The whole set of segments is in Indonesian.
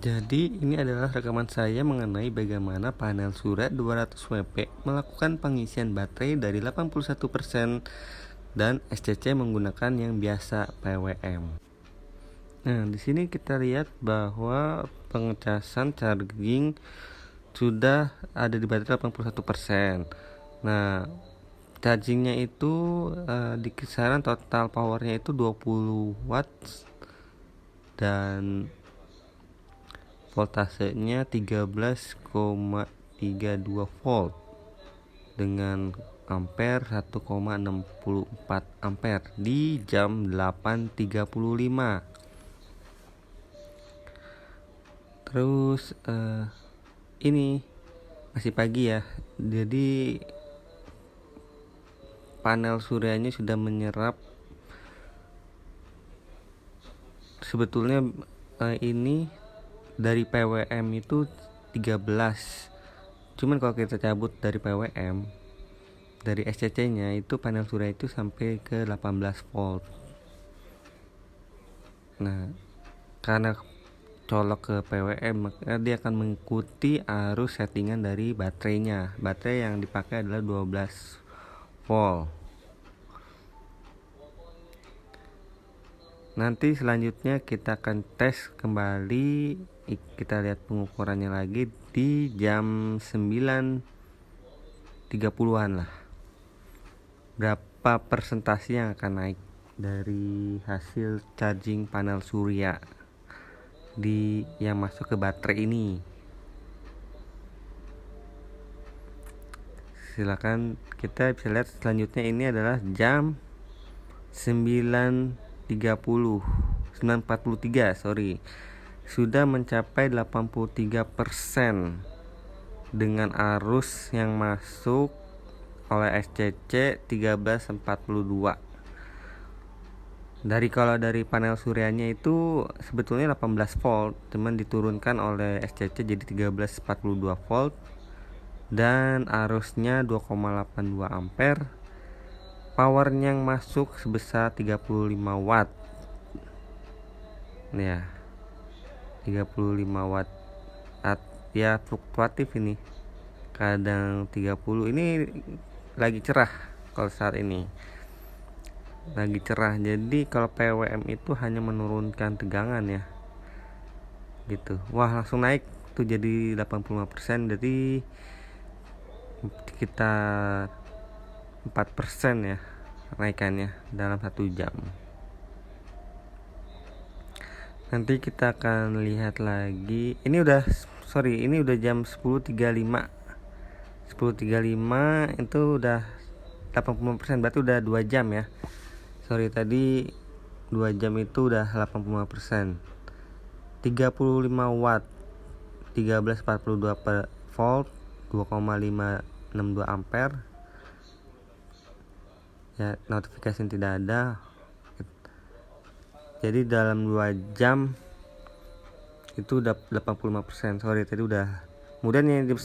Jadi ini adalah rekaman saya mengenai bagaimana panel surya 200 WP melakukan pengisian baterai dari 81% dan SCC menggunakan yang biasa PWM. Nah, di sini kita lihat bahwa pengecasan charging sudah ada di baterai 81%. Nah, chargingnya itu di kisaran total powernya itu 20 watt dan voltasenya 13,32 volt dengan ampere 1,64 ampere di jam 8.35. Terus ini masih pagi ya, jadi panel suryanya sudah menyerap. Sebetulnya ini dari PWM itu 13, cuman kalau kita cabut dari PWM, dari SCC nya itu panel surya itu sampai ke 18 volt. Nah, karena colok ke PWM maka dia akan mengikuti arus settingan dari baterainya. Baterai yang dipakai adalah 12 volt. Nanti selanjutnya kita akan tes kembali, kita lihat pengukurannya lagi di jam 9.30-an lah. Berapa persentase yang akan naik dari hasil charging panel surya yang masuk ke baterai ini. Silakan, kita bisa lihat selanjutnya ini adalah jam 9.43 sudah mencapai 83% dengan arus yang masuk oleh SCC 1342. Kalau dari panel suryanya itu sebetulnya 18 volt, cuman diturunkan oleh SCC jadi 1342 volt dan arusnya 2,82 ampere. Powernya yang masuk sebesar 35 watt. Ya, 35 watt. Ya fluktuatif ini. Kadang 30. Ini lagi cerah kalau saat ini. Lagi cerah. Jadi kalau PWM itu hanya menurunkan tegangan ya. Gitu. Wah, langsung naik tuh jadi 85%. Jadi sekitar 4% ya naikannya dalam 1 jam. Nanti kita akan lihat lagi. Ini udah jam 10.35. 10.35 itu udah 85%, berarti udah 2 jam ya. Tadi 2 jam itu udah 85%. 35 watt, 1342 per volt, 2,562 ampere. Ya, notifikasi tidak ada. Jadi dalam 2 jam itu udah 85%. Tadi udah. Kemudian ini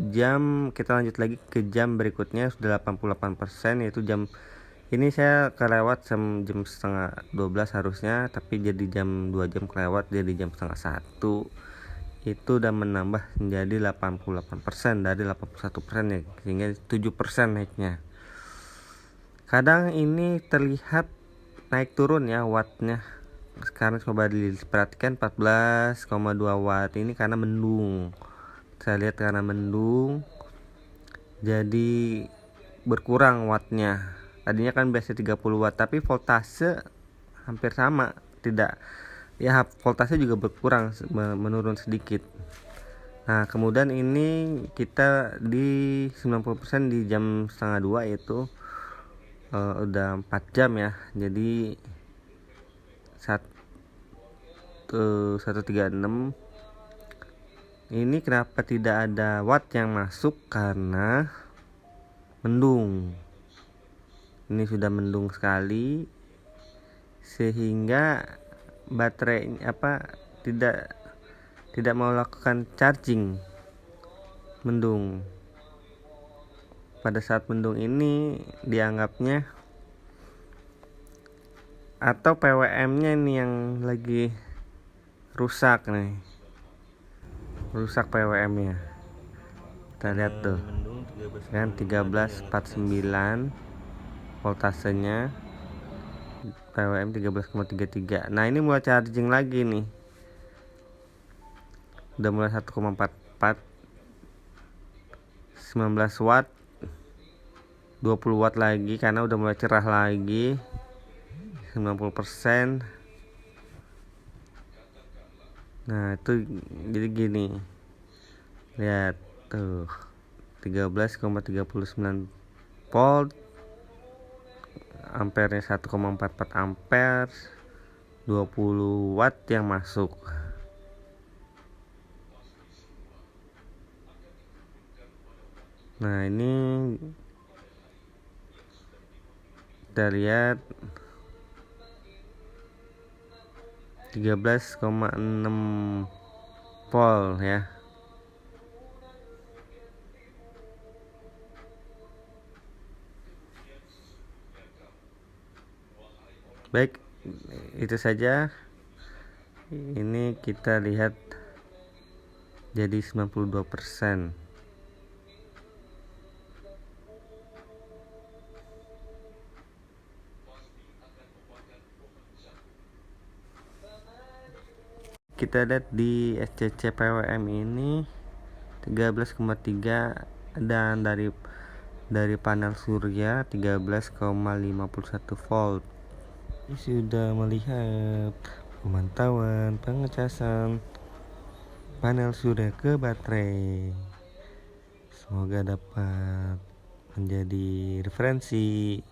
jam, kita lanjut lagi ke jam berikutnya sudah 88%, yaitu jam ini saya kelewat jam setengah 12 harusnya, tapi jadi jam 2 jam kelewat, jadi jam setengah 1. Itu udah menambah menjadi 88% dari 81% ya, sehingga 7% naiknya. Kadang ini terlihat naik turun ya wattnya. Sekarang coba diperhatikan 14,2 watt, ini karena mendung. Saya lihat karena mendung jadi berkurang wattnya. Tadinya kan biasa 30 watt, tapi voltase hampir sama, tidak ya, voltase juga berkurang, menurun sedikit. Nah, kemudian ini kita di 90% di jam setengah 2 itu udah 4 jam ya. Jadi 136. Ini kenapa tidak ada watt yang masuk? Karena mendung. Ini sudah mendung sekali sehingga baterai tidak mau lakukan charging. Mendung. Pada saat mendung ini dianggapnya atau PWM-nya ini yang lagi rusak nih. rusak PWM nya. Kita lihat tuh kan 1349 voltasenya, PWM 13,33. Nah ini mulai charging lagi nih, udah mulai 1,44, 19 watt, 20 watt lagi karena udah mulai cerah lagi, 90%. Nah itu jadi gini, lihat tuh 13,39 volt, ampernya 1,44 ampere, 20 watt yang masuk. Nah ini kita lihat 13,6 volt ya. Baik, itu saja. Ini kita lihat jadi 92%. Kita lihat di SCC PWM ini 13,3, dan dari panel surya 13,51 volt. Ini sudah melihat pemantauan pengecasan panel surya ke baterai. Semoga dapat menjadi referensi.